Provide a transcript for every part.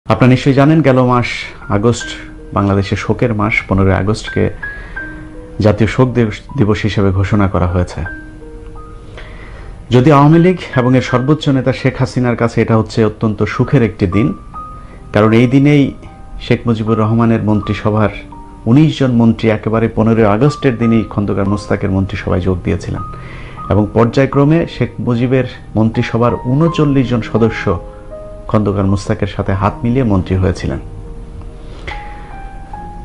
আপনারা নিশ্চয়ই জানেন গেল মাস আগস্ট বাংলাদেশের শোকের মাস। 15 আগস্টকে জাতীয় শোক দিবস হিসেবে ঘোষণা করা হয়েছে। যদি আওয়ামী লীগ এবং এর সর্বোচ্চ নেতা শেখ হাসিনার কাছে এটা হচ্ছে অত্যন্ত সুখের একটি দিন, কারণ এই দিনেই শেখ মুজিবুর রহমানের মন্ত্রিসভার 19 জন মন্ত্রী একেবারে 15 আগস্টের দিনই খন্দকার মোস্তাকের মন্ত্রিসভায় যোগ দিয়েছিলেন এবং পর্যায়ক্রমে শেখ মুজিবের মন্ত্রিসভার 39 জন সদস্য খন্দকার মুস্তাকের সাথে হাত মিলিয়ে মন্ত্রী হয়েছিলেন।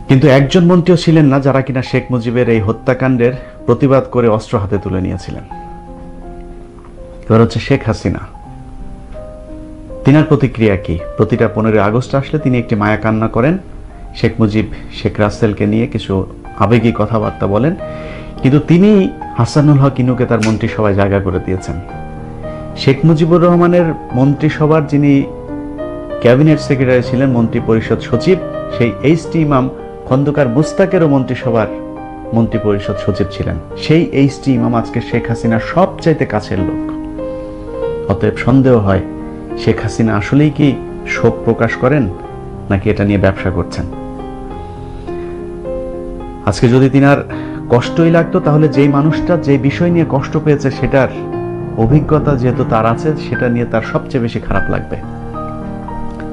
কিন্তু একজন মন্ত্রীও ছিলেন না যারা কিনা শেখ মুজিবের এই হত্যাকাণ্ডের প্রতিবাদ করে অস্ত্র হাতে তুলে নিয়েছিলেন। এবার হচ্ছে শেখ হাসিনা। তিনার প্রতিক্রিয়া কি? প্রতিটা 15 আগস্ট আসলে তিনি একটি মায়া কান্না করেন, শেখ মুজিব শেখ রাসেলকে নিয়ে কিছু আবেগী কথাবার্তা বলেন, কিন্তু তিনি হাসানুল হক ইনুকে তার মন্ত্রিসভায় জায়গা করে দিয়েছেন। শেখ মুজিবুর রহমানের মন্ত্রিসভার যিনি ক্যাবিনেট সেক্রেটারি ছিলেন, মন্ত্রী পরিষদ সচিব, সেই এইচ.টি. ইমাম খন্দকার মুস্তাকেরও মন্ত্রিসভার মন্ত্রী পরিষদ সচিব ছিলেন। সেই এইচ.টি. ইমাম আজকে শেখ হাসিনার সবচাইতে কাছের লোক। অতএব সন্দেহ হয় শেখ হাসিনা আসলেই কি শোক প্রকাশ করেন নাকি এটা নিয়ে ব্যবসা করছেন। আজকে যদি তিনার কষ্টই লাগতো তাহলে যেই মানুষটা যে বিষয় নিয়ে কষ্ট পেয়েছে সেটার অভিজ্ঞতা যেহেতু তার আছে, সেটা নিয়ে তার সবচেয়ে বেশি খারাপ লাগবে।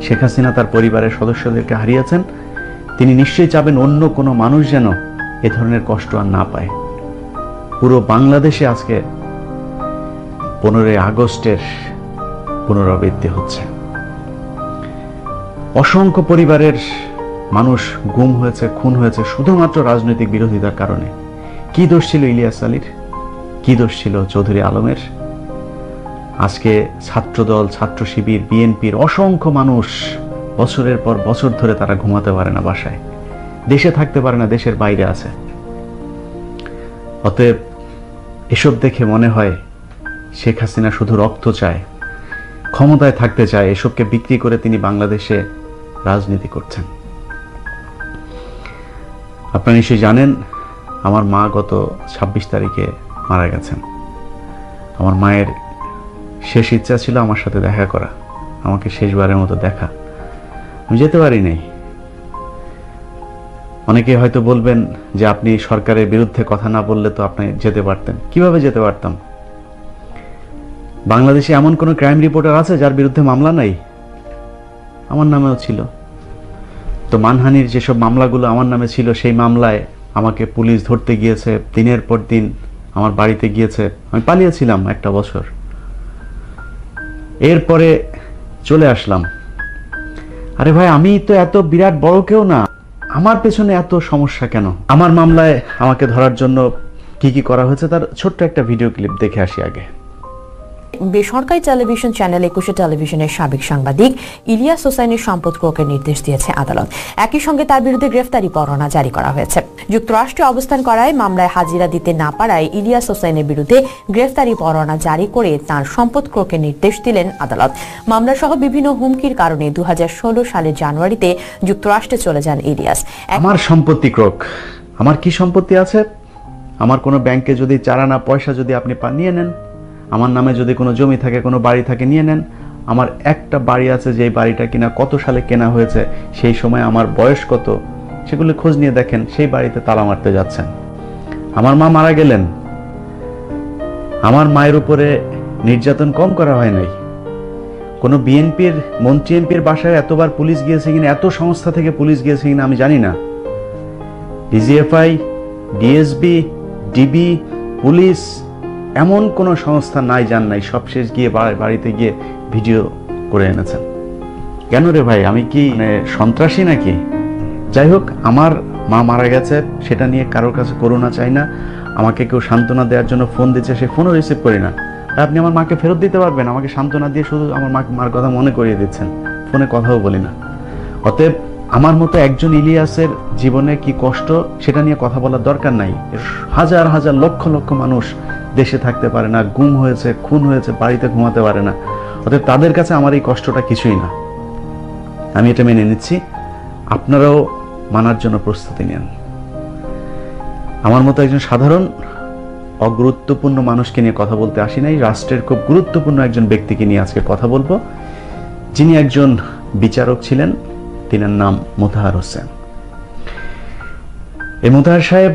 শেখ হাসিনা তার পরিবারের সদস্যদেরকে হারিয়েছেন, তিনি নিশ্চয়ই চাবেন অন্য কোনো মানুষ যেন এ ধরনের কষ্ট আর না পায়। পুরো বাংলাদেশে আজকে 15 আগস্টের পুনরাবৃত্তি হচ্ছে। অসংখ্য পরিবারের মানুষ গুম হয়েছে, খুন হয়েছে শুধুমাত্র রাজনৈতিক বিরোধিতার কারণে। কি দোষ ছিল ইলিয়াস আলীর? কি দোষ ছিল চৌধুরী আলমের? আজকে ছাত্রদল, ছাত্র শিবির, বিএনপির অসংখ্য মানুষ বছরের পর বছর ধরে তারা ঘুমাতে পারে না বাসায়, দেশে থাকতে পারে না, দেশের বাইরে আছে। অতএব এসব দেখে মনে হয় শেখ হাসিনা শুধু রক্ত চায়, ক্ষমতায় থাকতে চায়, এসবকে বিক্রি করে তিনি বাংলাদেশে রাজনীতি করছেন। আপনারা নিশ্চয়ই জানেন আমার মা গত 26 তারিখে মারা গেছেন। আমার মায়ের শেষ ইচ্ছা ছিল আমার সাথে দেখা করা, আমাকে শেষবারের মতো দেখা। আমি যেতে পারি নাই। অনেকে হয়তো বলবেন যে আপনি সরকারের বিরুদ্ধে কথা না বললে তো আপনি যেতে পারতেন। কিভাবে যেতে পারতাম? বাংলাদেশে এমন কোনো ক্রাইম রিপোর্টার আছে যার বিরুদ্ধে মামলা নাই? আমার নামেও ছিল। তো মানহানির যেসব মামলাগুলো আমার নামে ছিল, সেই মামলায় আমাকে পুলিশ ধরতে গিয়েছে, দিনের পর দিন আমার বাড়িতে গিয়েছে। আমি পালিয়েছিলাম একটা বছর, এরপরে চলে আসলাম। আরে ভাই, আমি তো এত বিরাট বড় কেউ না, আমার পেছনে এত সমস্যা কেন? আমার মামলায় আমাকে ধরার জন্য কি কি করা হয়েছে তার ছোট্ট একটা ভিডিও ক্লিপ দেখে আসি আগে। বেসরকারি টেলিভিশন চ্যানেল 21 টেলিভিশনের সাবেক সাংবাদিক ইলিয়াস হোসাইনের সম্পদ ক্রয়ের নির্দেশ দিয়েছে আদালত। একই সঙ্গে তার বিরুদ্ধে গ্রেফতারি পরোয়ানা জারি করা হয়েছে। যুক্তরাষ্ট্রে অবস্থান করায় মামলায় হাজিরা দিতে না পারায় ইলিয়াস হোসাইনের বিরুদ্ধে গ্রেফতারি পরোয়ানা জারি করে তার সম্পদ ক্রয়ের নির্দেশ দিলেন আদালত। মামলা সহ বিভিন্ন হুমকির কারণে 2016 সালের জানুয়ারিতে যুক্তরাষ্ট্রে চলে যান ইলিয়াস। আমার সম্পত্তি ক্রয়, আমার কি সম্পত্তি আছে? আমার কোনো ব্যাংকে যদি চারানা পয়সা যদি আপনি নিয়ে নেন, আমার নামে যদি কোনো জমি থাকে, কোনো বাড়ি থাকে, নিয়ে নেন। আমার একটা বাড়ি আছে, যেই বাড়িটা কিনা কত সালে কেনা হয়েছে, সেই সময় আমার বয়স কত, সেগুলো খোঁজ নিয়ে দেখেন। সেই বাড়িতে তালা মারতে যাচ্ছেন। আমার মা মারা গেলেন, আমার মায়ের উপরে নির্যাতন কম করা হয় নাই। কোনো বিএনপির মন্ত্রী এমপির বাসায় এতবার পুলিশ গিয়েছে কিনা, এত সংস্থা থেকে পুলিশ গিয়েছে কিনা আমি জানি না। ডিজিএফআই, ডিএসবি, ডিবি, পুলিশ, এমন কোন সংস্থা নাই যান নাই সবশেষ গিয়ে বাড়িতে গিয়ে ভিডিও করে এনেছেন। কেন রে ভাই, আমি কি সন্ত্রাসী নাকি? যাই হোক, আমার মা মারা গেছে, সেটা নিয়ে কারোর কাছে করুণা চাই না। আমাকে কেউ সান্ত্বনা দেওয়ার জন্য ফোন দিচ্ছে, সে ফোনও রিসিভ করি না। আপনি আমার মাকে ফেরত দিতে পারবেন? আমাকে সান্ত্বনা দিয়ে শুধু আমার মার কথা মনে করিয়ে দিচ্ছেন, ফোনে কথাও বলি না। অতএব আমার মতো একজন ইলিয়াসের জীবনে কি কষ্ট, সেটা নিয়ে কথা বলার দরকার নাই। হাজার হাজার লক্ষ লক্ষ মানুষ দেশে থাকতে পারে না, গুম হয়েছে, খুন হয়েছে, বাড়িতে ঘুমাতে পারে না। অতএব তাদের কাছে আমার এই কষ্টটা কিছুই না। আমি এটা মেনে নিচ্ছি, আপনারাও মানার জন্য প্রস্তুতি নেন। আমার মতো একজন সাধারণ অগুরুত্বপূর্ণ মানুষকে নিয়ে কথা বলতে আসি নাই, রাষ্ট্রের খুব গুরুত্বপূর্ণ একজন ব্যক্তিকে নিয়ে আজকে কথা বলবো, যিনি একজন বিচারক ছিলেন, তিনার নাম মোতাহার হোসেন। এই মোতাহার সাহেব,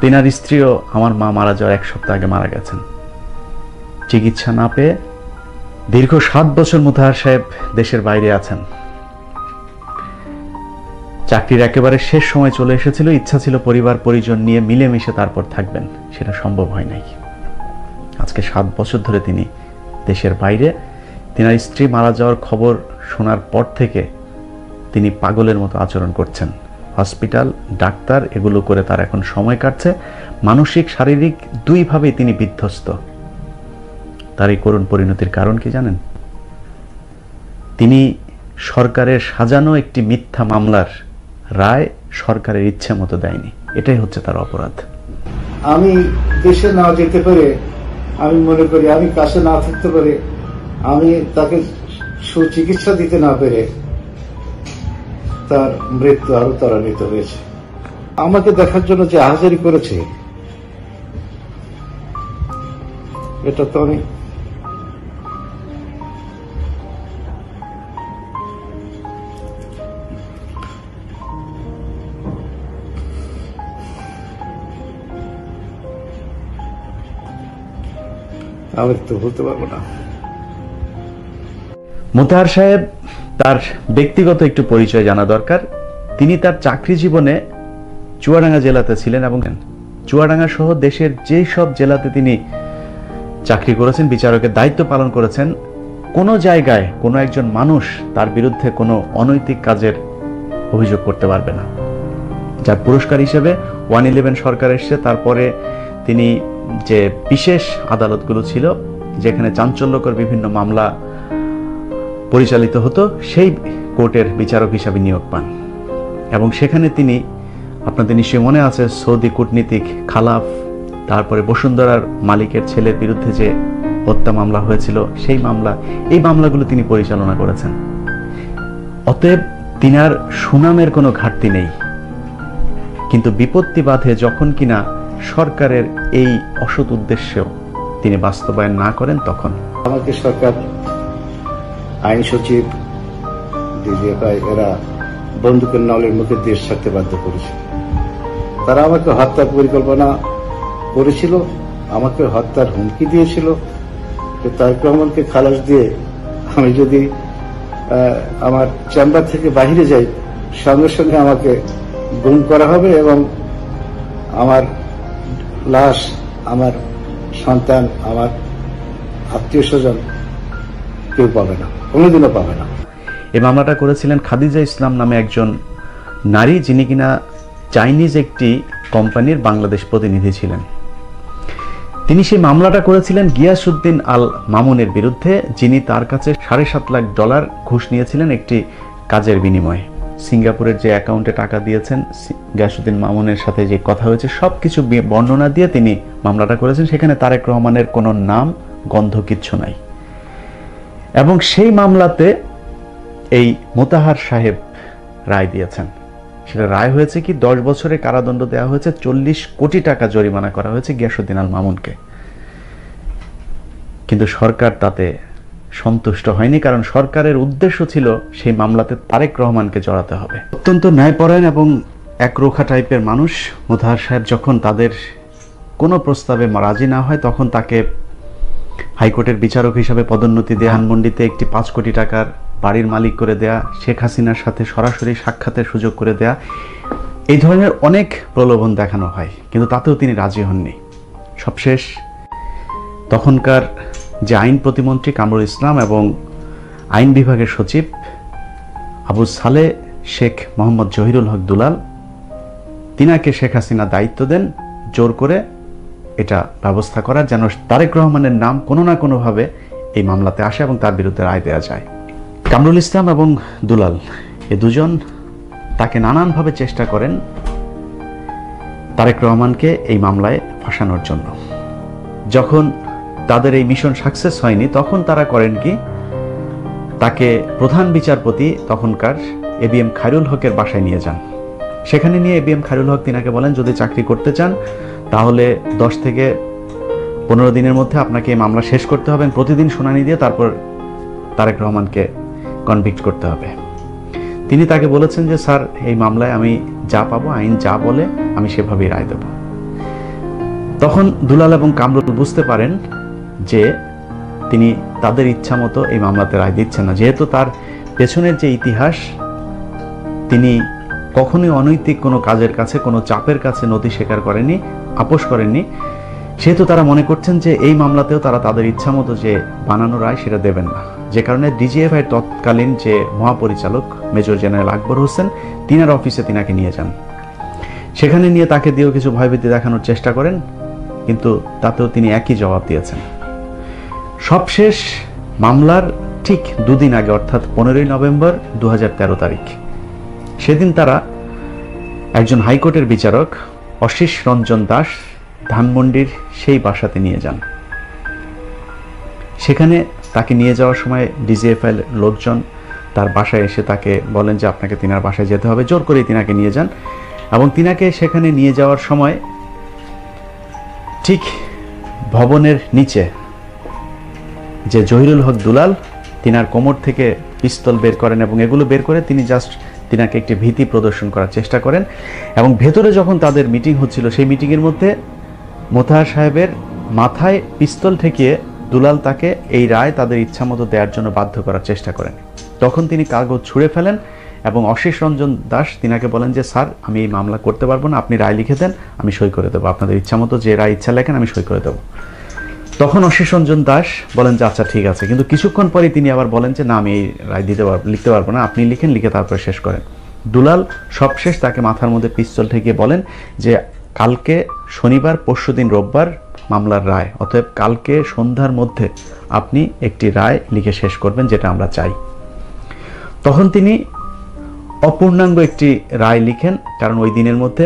তিনার স্ত্রীও আমার মা মারা যাওয়ার 1 সপ্তাহ আগে মারা গেছেন। চিকিৎসা না পেয়ে দীর্ঘ 7 বছর মোতাহার সাহেব দেশের বাইরে আছেন। চাকরির একেবারে শেষ সময় চলে এসেছিল, ইচ্ছা ছিল পরিবার পরিজন নিয়ে মিলেমিশে তারপর থাকবেন, সেটা সম্ভব হয় নাই। আজকে 7 বছর ধরে তিনি দেশের বাইরে। তিনার স্ত্রী মারা যাওয়ার খবর শোনার পর থেকে তিনি পাগলের মতো আচরণ করছেন। হসপিটাল, ডাক্তার এগুলো করে তার এখন সময় কাটছে। মানসিক শারীরিক দুইভাবেই তিনি বিধ্বস্ত। তার এই করুণ পরিণতির কারণ কি জানেন? তিনি সরকারের সাজানো একটি মিথ্যা মামলার রায় সরকারের ইচ্ছে মতো দেয়নি। এটাই হচ্ছে তার অপরাধ। আমি দেশে না যেতে পারে, আমি মনে করি আমি কাছে না থাকতে পারে, আমি তাকে সুচিকিৎসা দিতে না পেরে তার মৃত্যু আরো ত্বরান্বিত হয়েছে। আমাকে দেখার জন্য যে হাজারি করেছে, এটা তো আমি তো বলতে পারবো না। মোতাহার সাহেব, তার ব্যক্তিগত একটু পরিচয় জানা দরকার। তিনি তার চাকরি জীবনে চুয়াডাঙ্গা জেলাতে ছিলেন এবং চুয়াডাঙ্গা সহ দেশের যেই সব জেলাতে তিনি চাকরি করেছেন, বিচারকের দায়িত্ব পালন করেছেন, কোনো জায়গায় কোনো একজন মানুষ তার বিরুদ্ধে কোনো অনৈতিক কাজের অভিযোগ করতে পারবে না। যার পুরস্কার হিসেবে 111 সরকার এসেছে। তারপরে তিনি যে বিশেষ আদালতগুলো ছিল, যেখানে চাঞ্চল্যকর বিভিন্ন মামলা পরিচালিত হতো, সেই কোর্টের বিচারক হিসাবে নিয়োগ পান। এবং সেখানে তিনি, আপনাদের নিশ্চয়ই মনে আছে, সৌদি কূটনীতিক খালাফ, তারপরে বসুন্ধরার মালিকের ছেলের বিরুদ্ধে যে হত্যা মামলা হয়েছিল, সেই মামলা, এই মামলাগুলো তিনি পরিচালনা করেছেন। অতএব তিনার সুনামের কোনো ঘাটতি নেই। কিন্তু বিপত্তি বাধে যখন কিনা সরকারের এই অসৎ উদ্দেশ্যেও তিনি বাস্তবায়ন না করেন, তখন আমাকে সরকার, আইন সচিব, ডিজিএফআই এরা বন্দুকের নলের মুখে দেশ ছাড়তে বাধ্য করেছে। তারা আমাকে হত্যার পরিকল্পনা করেছিল, আমাকে হত্যার হুমকি দিয়েছিল। তারেক রহমানকে খালাস দিয়ে আমি যদি আমার চেম্বার থেকে বাহিরে যাই, সঙ্গে সঙ্গে আমাকে গুম করা হবে এবং আমার লাশ আমার সন্তান, আমার আত্মীয় স্বজন কেউ পাবে না, কোনোদিনও পাবে না। এই মামলাটা করেছিলেন খাদিজা ইসলাম নামে একজন নারী, যিনি কিনা চাইনিজ একটি কোম্পানির বাংলাদেশ প্রতিনিধি ছিলেন। তিনি সেই মামলাটা করেছিলেন গিয়াসউদ্দিন আল মামুনের বিরুদ্ধে, যিনি তার কাছে $7.5 লাখ ঘুষ নিয়েছিলেন একটি কাজের বিনিময়ে। সিঙ্গাপুরের যে অ্যাকাউন্টে টাকা দিয়েছেন, গিয়াসউদ্দিন মামুনের সাথে যে কথা হয়েছে, সবকিছু বর্ণনা দিয়ে তিনি মামলাটা করেছেন। সেখানে তারেক রহমানের কোনো নাম গন্ধ কিচ্ছু নাই। এবং সেই মামলাতে এই মোতাহার সাহেব রায় দিয়েছেন। সেটা রায় হয়েছে কি, 10 বছরের কারাদণ্ড দেওয়া হয়েছে, 40 কোটি টাকা জরিমানা করা হয়েছে গিয়াসউদ্দিন আল মামুনকে। কিন্তু সরকার তাতে সন্তুষ্ট হয়নি, কারণ সরকারের উদ্দেশ্য ছিল সেই মামলাতে তারেক রহমানকে জড়াতে হবে। অত্যন্ত ন্যায়পরায়ণ এবং একরোখা টাইপের মানুষ মোতাহার সাহেব। যখন তাদের কোনো প্রস্তাবে রাজি না হয়, তখন তাকে হাইকোর্টের বিচারক হিসাবে পদোন্নতি দেয়া, ধানমন্ডিতে একটি 5 কোটি টাকার বাড়ির মালিক করে দেয়া, শেখ হাসিনার সাথে সরাসরি সাক্ষাতের সুযোগ করে দেয়া, এই ধরনের অনেক প্রলোভন দেখানো হয়। কিন্তু তাতেও তিনি রাজি হননি। সবশেষ তখনকার যে আইন প্রতিমন্ত্রী কামরুল ইসলাম এবং আইন বিভাগের সচিব আবু সালে শেখ মোহাম্মদ জহিরুল হক দুলাল, তিনাকে শেখ হাসিনা দায়িত্ব দেন জোর করে এটা ব্যবস্থা করার, যেন তারেক রহমানের নাম কোনো না কোনোভাবে এই মামলাতে আসে এবং তার বিরুদ্ধে রায় দেওয়া যায়। কামরুল ইসলাম এবং দুলাল, এ দুজন তাকে নানানভাবে চেষ্টা করেন তারেক রহমানকে এই মামলায় ফাঁসানোর জন্য। যখন তাদের এই মিশন সাকসেস হয়নি, তখন তারা করেন কি, তাকে প্রধান বিচারপতি তখনকার এবিএম খায়রুল হকের বাসায় নিয়ে যান। সেখানে নিয়ে এবিএম খায়রুল হক তিনাকে বলেন, যদি চাকরি করতে চান তাহলে 10 থেকে 15 দিনের মধ্যে আপনাকে এই মামলা শেষ করতে হবে, প্রতিদিন শুনানি দিয়ে তারপর তারেক রহমানকে কনভিক্ট করতে হবে। তিনি তাকে বলেছেন যে স্যার, এই মামলায় আমি যা পাবো, আইন যা বলে আমি সেভাবেই রায় দেব। তখন দুলাল এবং কামরুল বুঝতে পারেন যে তিনি তাদের ইচ্ছা মতো এই মামলাতে রায় দিচ্ছেন না। যেহেতু তার পেছনের যে ইতিহাস, তিনি কখনোই অনৈতিক কোনো কাজের কাছে, কোনো চাপের কাছে নথি স্বীকার করেননি, আপোষ করেননি, সেহেতু তারা মনে করছেন যে এই মামলাতেও তারা তাদের ইচ্ছা মতো যে বানানো রায় সেটা দেবেন না। যে কারণে ডিজিএফআই তৎকালীন যে মহাপরিচালক মেজর জেনারেল আকবর হোসেন, তিনার অফিসে তিনাকে নিয়ে যান। সেখানে নিয়ে তাকে দিয়েও কিছু ভয়ভীতি দেখানোর চেষ্টা করেন, কিন্তু তাতেও তিনি একই জবাব দিয়েছেন। সবশেষ মামলার ঠিক দুদিন আগে, অর্থাৎ 15ই নভেম্বর 2013 তারিখ, সেদিন তারা একজন হাইকোর্টের বিচারক অশীষ রঞ্জন দাস ধানমন্ডির সেই বাসাতে নিয়ে যান। সেখানে তাকে নিয়ে যাওয়ার সময় ডিজিএফআই লোকজন তার বাসায় এসে তাকে বলেন যে আপনাকে তিনার বাসায় যেতে হবে। জোর করেই তিনাকে নিয়ে যান এবং তিনাকে সেখানে নিয়ে যাওয়ার সময় ঠিক ভবনের নিচে যে জহিরুল হক দুলাল, তিনার কোমর থেকে পিস্তল বের করেন এবং এগুলো বের করে তিনি জাস্ট তিনাকে একটি ভীতি প্রদর্শন করার চেষ্টা করেন। এবং ভেতরে যখন তাদের মিটিং হচ্ছিল, সেই মিটিংয়ের মধ্যে মোতাহার সাহেবের মাথায় পিস্তল ঠেকিয়ে দুলাল তাকে এই রায় তাদের ইচ্ছা মতো দেওয়ার জন্য বাধ্য করার চেষ্টা করেন। তখন তিনি কাগজ ছুঁড়ে ফেলেন এবং অশীষ রঞ্জন দাস তিনাকে বলেন যে স্যার, আমি এই মামলা করতে পারবো না, আপনি রায় লিখে দেন, আমি সই করে দেবো, আপনাদের ইচ্ছা মতো যে রায় ইচ্ছা লেখেন আমি সই করে দেবো। তখন অশীষ রঞ্জন দাস বলেন যে আচ্ছা ঠিক আছে, কিন্তু কিছুক্ষণ পরে তিনি আবার বলেন যে না, আমি এই রায় লিখতে পারবো না, আপনি লিখেন, লিখে তারপরে শেষ করেন। দুলাল সবশেষ তাকে মাথার মধ্যে পিস্তল ঠেকিয়ে বলেন যে কালকে শনিবার, পরশুদিন রোববার মামলার রায়, অতএব কালকে সন্ধ্যার মধ্যে আপনি একটি রায় লিখে শেষ করবেন, যেটা আমরা চাই। তখন তিনি অপূর্ণাঙ্গ একটি রায় লিখেন, কারণ ওই দিনের মধ্যে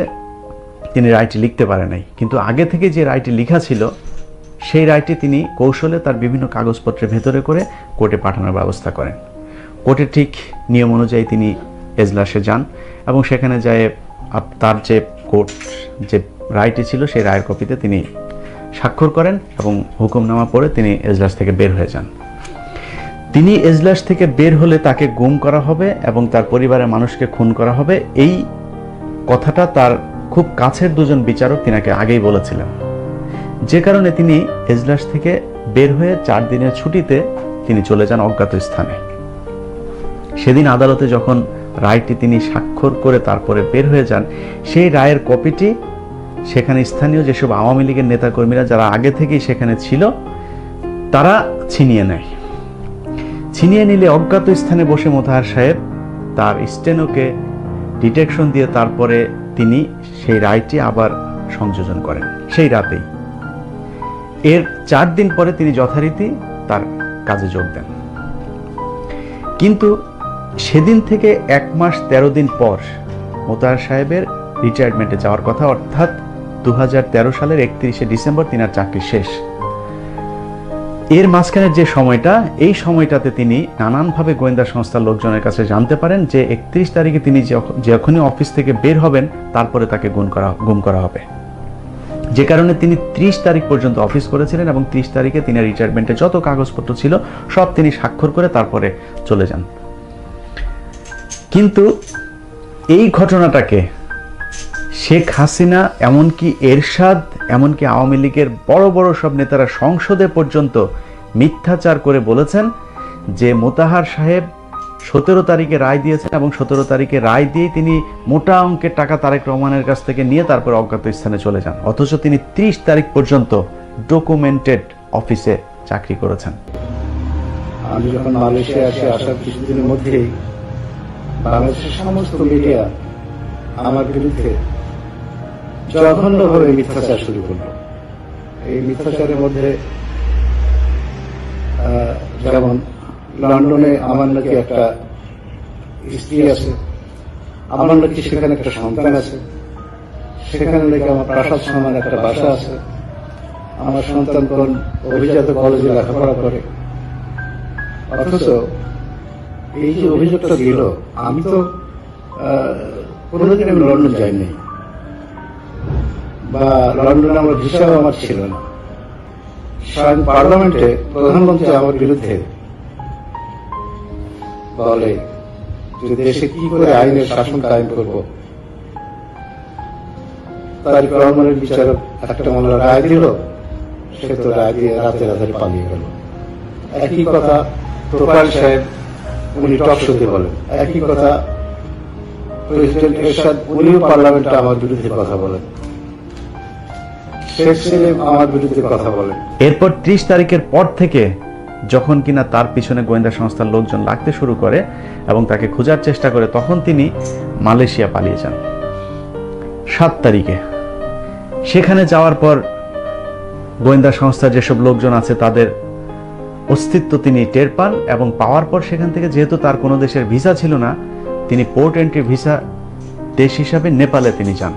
তিনি রায়টি লিখতে পারেন নাই। কিন্তু আগে থেকে যে রায়টি লেখা ছিল, সেই রায়টি তিনি কৌশলে তার বিভিন্ন কাগজপত্রের ভেতরে করে কোর্টে পাঠানোর ব্যবস্থা করেন। কোর্টে ঠিক নিয়ম অনুযায়ী তিনি এজলাসে যান এবং সেখানে যায় তার যে কোর্ট যে রায়টি ছিল সেই রায়ের কপিতে তিনি স্বাক্ষর করেন এবং হুকুমনামা পড়ে তিনি এজলাস থেকে বের হয়ে যান। তিনি এজলাস থেকে বের হলে তাকে গুম করা হবে এবং তার পরিবারের মানুষকে খুন করা হবে, এই কথাটা তার খুব কাছের দুজন বিচারক তিনাকে আগেই বলেছিলেন। যে কারণে তিনি এজলাস থেকে বের হয়ে 4 দিনের ছুটিতে তিনি চলে যান অজ্ঞাত স্থানে। সেদিন আদালতে যখন রায়টি তিনি স্বাক্ষর করে তারপরে বের হয়ে যান, সেই রায়ের কপিটি সেখানে স্থানীয় যেসব আওয়ামী লীগের নেতাকর্মীরা যারা আগে থেকেই সেখানে ছিল তারা ছিনিয়ে নেয়। ছিনিয়ে নিলে অজ্ঞাত স্থানে বসে মোতাহার সাহেব তার স্টেনোকে ডিটেকশন দিয়ে তারপরে তিনি সেই রায়টি আবার সংযোজন করেন সেই রাতেই। এর 4 দিন পরে তিনি যথারীতি তার কাজে যোগ দেন। কিন্তু সেদিন থেকে 1 মাস 13 দিন পর মোতাহার সাহেবের রিটায়ারমেন্টে যাওয়ার কথা, অর্থাৎ 2013 সালের 31শে ডিসেম্বর তিনার চাকরি শেষ। এর মাঝখানের যে সময়টা, এই সময়টাতে তিনি নানানভাবে গোয়েন্দা সংস্থার লোকজনের কাছে জানতে পারেন যে 31 তারিখে তিনি যখনই অফিস থেকে বের হবেন তারপরে তাকে গুম করা হবে। যে কারণে তিনি 30 তারিখ পর্যন্ত অফিস করেছিলেন এবং 30 তারিখে তিনি রিটায়ারমেন্টে যত কাগজপত্র ছিল সব তিনি স্বাক্ষর করে তারপরে চলে যান। কিন্তু এই ঘটনাটাকে শেখ হাসিনা, এমনকি এরশাদ, এমনকি আওয়ামী লীগের বড় বড় সব নেতারা সংসদে পর্যন্ত মিথ্যাচার করে বলেছেন যে মোতাহার সাহেব 17 তারিখে রায় দিয়েছেন এবং 17 তারিখে রায় দিয়ে তিনি মোটা অঙ্কের টাকা তারেক রহমানের কাছ থেকে নিয়ে তারপর অজ্ঞাত স্থানে চলে যান, অথচ তিনি 30 তারিখ পর্যন্ত ডকুমেন্টেড অফিসে চাকরি করেছেন। আমি যখন মালয়েশিয়া আসার কিছুদিনের মধ্যেই বাংলাদেশের সমস্ত মিডিয়া আমার বিরুদ্ধে জঘন্যভাবে মিথ্যাচার শুরু করলো। এই মিথ্যাচারের মধ্যে যেমন লন্ডনে আমার নাকি একটা স্ত্রী আছে, আমার নাকি সেখানে একটা সন্তান আছে, সেখানে নাকি আমার প্রাসাদ সমান একটা বাসা আছে, আমার সন্তান কোন অভিজাত কলেজে লেখাপড়া করে। অথচ এই যে অভিযোগটা দিল, আমি তো কোনোদিন আমি লন্ডন যাইনি বা লন্ডনে আমার ভিসাও আমার ছিল না। স্বয়ং পার্লামেন্টে প্রধানমন্ত্রী আমার বিরুদ্ধে বলে যে দেশে কি করে আইনের শাসন কায়েম করব, তারিক রহমানের বিচারক একটা মামলা রায় দিল, সে তো রায় দিয়ে রাতে রাতে পালিয়ে গেল। একই কথা তোফায়েল সাহেব উনি টক শোতে বলেন, একই কথা প্রেসিডেন্ট এরশাদ উনিও পার্লামেন্টে আমার বিরুদ্ধে কথা বলেন, শেখ সেলিম আমার বিরুদ্ধে কথা বলেন। এরপর 30 তারিখের পর থেকে যখন কিনা তার পিছনে গোয়েন্দা সংস্থার লোকজন লাগতে শুরু করে এবং তাকে খোঁজার চেষ্টা করে, তখন তিনি মালয়েশিয়া পালিয়ে যান। 7 তারিখে সেখানে যাওয়ার পর গোয়েন্দা সংস্থার যেসব লোকজন আছে তাদের অস্তিত্ব তিনি টের পান এবং পাওয়ার পর সেখান থেকে, যেহেতু তার কোনো দেশের ভিসা ছিল না, তিনি পোর্ট এন্ট্রি ভিসা দেশ হিসাবে নেপালে তিনি যান।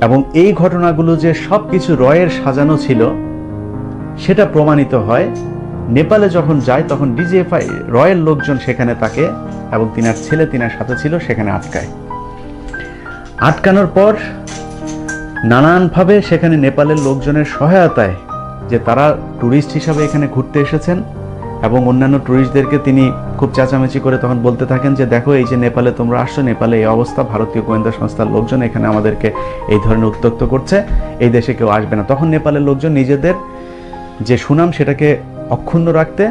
এবং এই ঘটনাগুলো যে সবকিছু রয়ের সাজানো ছিল সেটা প্রমাণিত হয়। নেপালে যখন যায় তখন ডিজিএফআই রয়ের লোকজন সেখানে তাকে এবং তিনার ছেলে তিনার সাথে ছিল সেখানে আটকায়। আটকানোর পর নানানভাবে সেখানে নেপালের লোকজনের সহায়তায়, যে তারা ট্যুরিস্ট হিসাবে এখানে ঘুরতে এসেছেন এবং অন্যান্য ট্যুরিস্টদেরকে তিনি খুব চেঁচামেচি করে তখন বলতে থাকেন যে দেখো এই যে নেপালে তোমরা আসছো, নেপালে এই অবস্থা, ভারতীয় গোয়েন্দা সংস্থার লোকজন এখানে আমাদেরকে এই ধরনের উত্ত্যক্ত করছে, এই দেশে কেউ আসবে না। তখন নেপালের লোকজন নিজেদের যে সুনাম সেটাকে অক্ষুণ্ণ রাখতে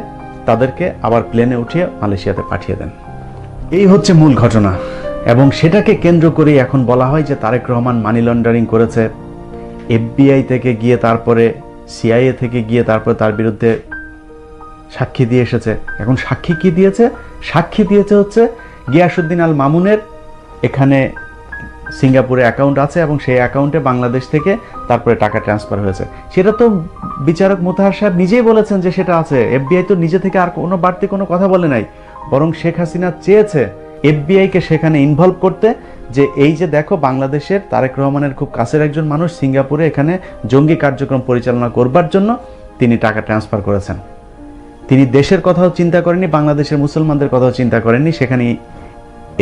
তাদেরকে আবার প্লেনে উঠিয়ে মালয়েশিয়াতে পাঠিয়ে দেন। এই হচ্ছে মূল ঘটনা এবং সেটাকে কেন্দ্র করে এখন বলা হয় যে তারেক রহমান মানি লন্ডারিং করেছে। FBI থেকে গিয়ে তারপরে CIA থেকে গিয়ে তারপরে তার বিরুদ্ধে সাক্ষী দিয়ে এসেছে। এখন সাক্ষী কি দিয়েছে? সাক্ষী দিয়েছে হচ্ছে গিয়াসউদ্দিন আল মামুনের এখানে সিঙ্গাপুরে অ্যাকাউন্ট আছে এবং সেই অ্যাকাউন্টে বাংলাদেশ থেকে তারপরে টাকা ট্রান্সফার হয়েছে। সেটা তো বিচারক মোতাহার সাহেব নিজেই বলেছেন যে সেটা আছে। FBI তো নিজে থেকে আর কোনো বাড়তি কোনো কথা বলে নাই, বরং শেখ হাসিনা চেয়েছে FBI-কে সেখানে ইনভলভ করতে, যে এই যে দেখো বাংলাদেশের তারেক রহমানের খুব কাছের একজন মানুষ সিঙ্গাপুরে এখানে জঙ্গি কার্যক্রম পরিচালনা করবার জন্য তিনি টাকা ট্রান্সফার করেছেন। তিনি দেশের কথাও চিন্তা করেননি, বাংলাদেশের মুসলমানদের কথাও চিন্তা করেননি, সেখানে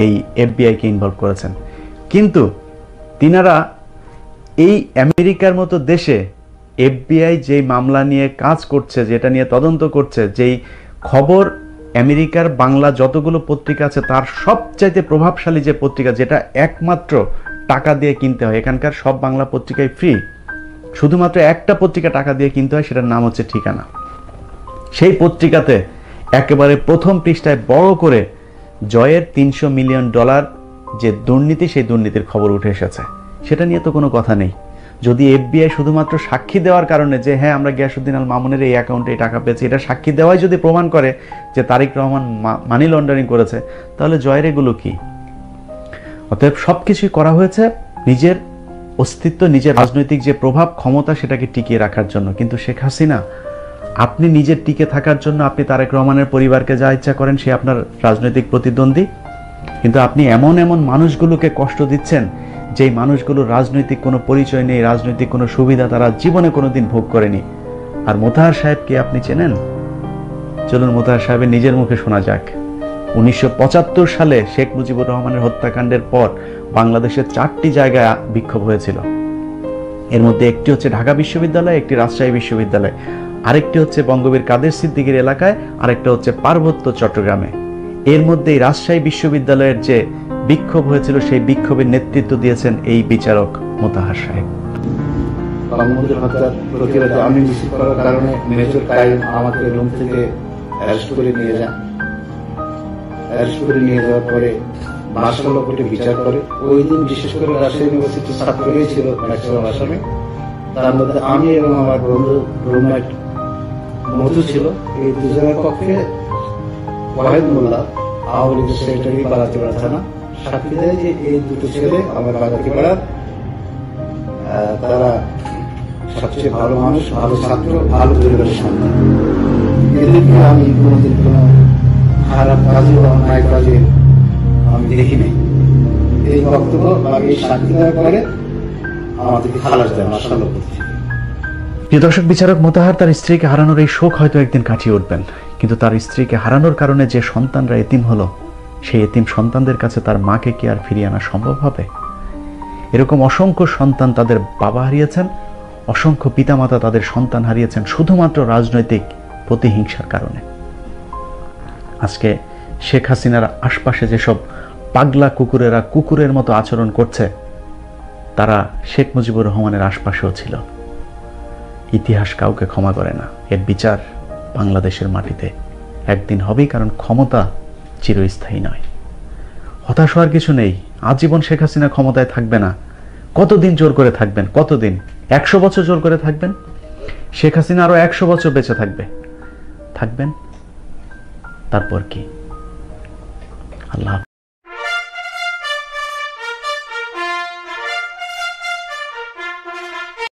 এই FBI-কে ইনভলভ করেছেন। কিন্তু তিনারা এই আমেরিকার মতো দেশে FBI যেই মামলা নিয়ে কাজ করছে, যেটা নিয়ে তদন্ত করছে, যেই খবর আমেরিকার বাংলা যতগুলো পত্রিকা আছে তার সবচাইতে প্রভাবশালী যে পত্রিকা, যেটা একমাত্র টাকা দিয়ে কিনতে হয়, এখানকার সব বাংলা পত্রিকায় ফ্রি, শুধুমাত্র একটা পত্রিকা টাকা দিয়ে কিনতে হয়, সেটার নাম হচ্ছে ঠিকানা। সেই পত্রিকাতে একেবারে প্রথম পৃষ্ঠায় বড় করে জয়ের $300 মিলিয়ন যে দুর্নীতি, সেই দুর্নীতির খবর উঠে এসেছে। সেটা নিয়ে তো কোনো কথা নেই। যদি FBI শুধুমাত্র সাক্ষী দেওয়ার কারণে যে হ্যাঁ আমরা গিয়াসউদ্দিন আল মামুনের এই অ্যাকাউন্টে এই টাকা পেয়েছি, এটা সাক্ষী দেওয়াই যদি প্রমাণ করে যে তারেক রহমান মানি লন্ডারিং করেছে, তাহলে জয়ের এগুলো কি? অতএব সবকিছুই করা হয়েছে নিজের অস্তিত্ব, নিজের রাজনৈতিক যে প্রভাব ক্ষমতা সেটাকে টিকিয়ে রাখার জন্য। কিন্তু শেখ হাসিনা, আপনি নিজের টিকে থাকার জন্য আপনি তারেক রহমানের পরিবারকে যা ইচ্ছা করেন, সে আপনার রাজনৈতিক প্রতিদ্বন্দ্বী, কিন্তু আপনি এমন এমন মানুষগুলোকে কষ্ট দিচ্ছেন যেই মানুষগুলোর রাজনৈতিক কোনো পরিচয় নেই, রাজনৈতিক কোনো সুবিধা তারা জীবনে কোনোদিন ভোগ করেনি। আর মোতাহার সাহেবকে আপনি চেনেন? চলুন মোতাহার সাহেবের নিজের মুখে শোনা যাক। 1975 সালে শেখ মুজিবুর রহমানের হত্যাকাণ্ডের পর বাংলাদেশের 4টি জায়গায় বিক্ষোভ হয়েছিল। এর মধ্যে একটি হচ্ছে ঢাকা বিশ্ববিদ্যালয়, একটি রাজশাহী বিশ্ববিদ্যালয়, আরেকটি হচ্ছে বঙ্গবীর কাদের সিদ্দিকীর এলাকায়, আরেকটা হচ্ছে পার্বত্য চট্টগ্রামে। এর মধ্যে রাজশাহী বিশ্ববিদ্যালয়ের যে বিক্ষোভ হয়েছিল সেই বিক্ষোভের নেতৃত্ব দিয়েছেন এই বিচারক মোতাহার সাহেব। বঙ্গবন্ধুর হত্যার প্রতিবাদে আমি মিছিল করার কারণে মেজর কাইম আমাকে রুম থেকে অ্যারেস্ট করে নিয়ে যান। অ্যারেস্ট করে নিয়ে যাওয়ার পরে 12 লক্ষ কোটি বিচার করে। ওই দিন বিশেষ করে রাজশাহী ইউনিভার্সিটির ছাত্ররাই ছিল ম্যাক্সিমাম আসামি। তার মধ্যে আমি এবং আমার বন্ধু রুমমেট মধু ছিল। এই দুজনের পক্ষে ওয়াহিদ মোল্লা, আওয়ামী লীগের সেক্রেটারি, বাগাতিপাড়া থানা, সাক্ষী দেয় যে এই দুটো ছেলে আমার বাগাতিপাড়ার, তারা সবচেয়ে ভালো মানুষ, ভালো ছাত্র, ভালো পরিবারের সন্তান। এদেরকে আমি কোনোদিন কোনো খারাপ কাজে বা অন্যায় কাজে আমি দেখিনি। এই বক্তব্য বা এই সাক্ষী দেওয়ার পরে আমাদেরকে খালাস দেয় 12 লক্ষ থেকে। প্রিয় দর্শক, বিচারক মোতাহার তার স্ত্রীকে হারানোর এই শোক হয়তো একদিন কাটিয়ে উঠবেন, কিন্তু তার স্ত্রীকে হারানোর কারণে যে সন্তানরা এতিম হলো, সেই এতিম সন্তানদের কাছে তার মাকে কি আর ফিরিয়ে আনা সম্ভব হবে? এরকম অসংখ্য সন্তান তাদের বাবা হারিয়েছেন, অসংখ্য পিতামাতা তাদের সন্তান হারিয়েছেন শুধুমাত্র রাজনৈতিক প্রতিহিংসার কারণে। আজকে শেখ হাসিনার আশপাশে যেসব পাগলা কুকুরেরা কুকুরের মতো আচরণ করছে, তারা শেখ মুজিবুর রহমানের আশপাশেও ছিল। ইতিহাস কাউকে ক্ষমা করে না। এর বিচার বাংলাদেশের মাটিতে একদিন হবেই, কারণ ক্ষমতা চিরস্থায়ী নয়। হতাশ হওয়ার কিছু নেই। আজীবন শেখ হাসিনা ক্ষমতায় থাকবে না। কতদিন জোর করে থাকবেন? কতদিন? 100 বছর জোর করে থাকবেন? শেখ হাসিনা আরো 100 বছর বেঁচে থাকবেন। তারপর কি? আল্লাহ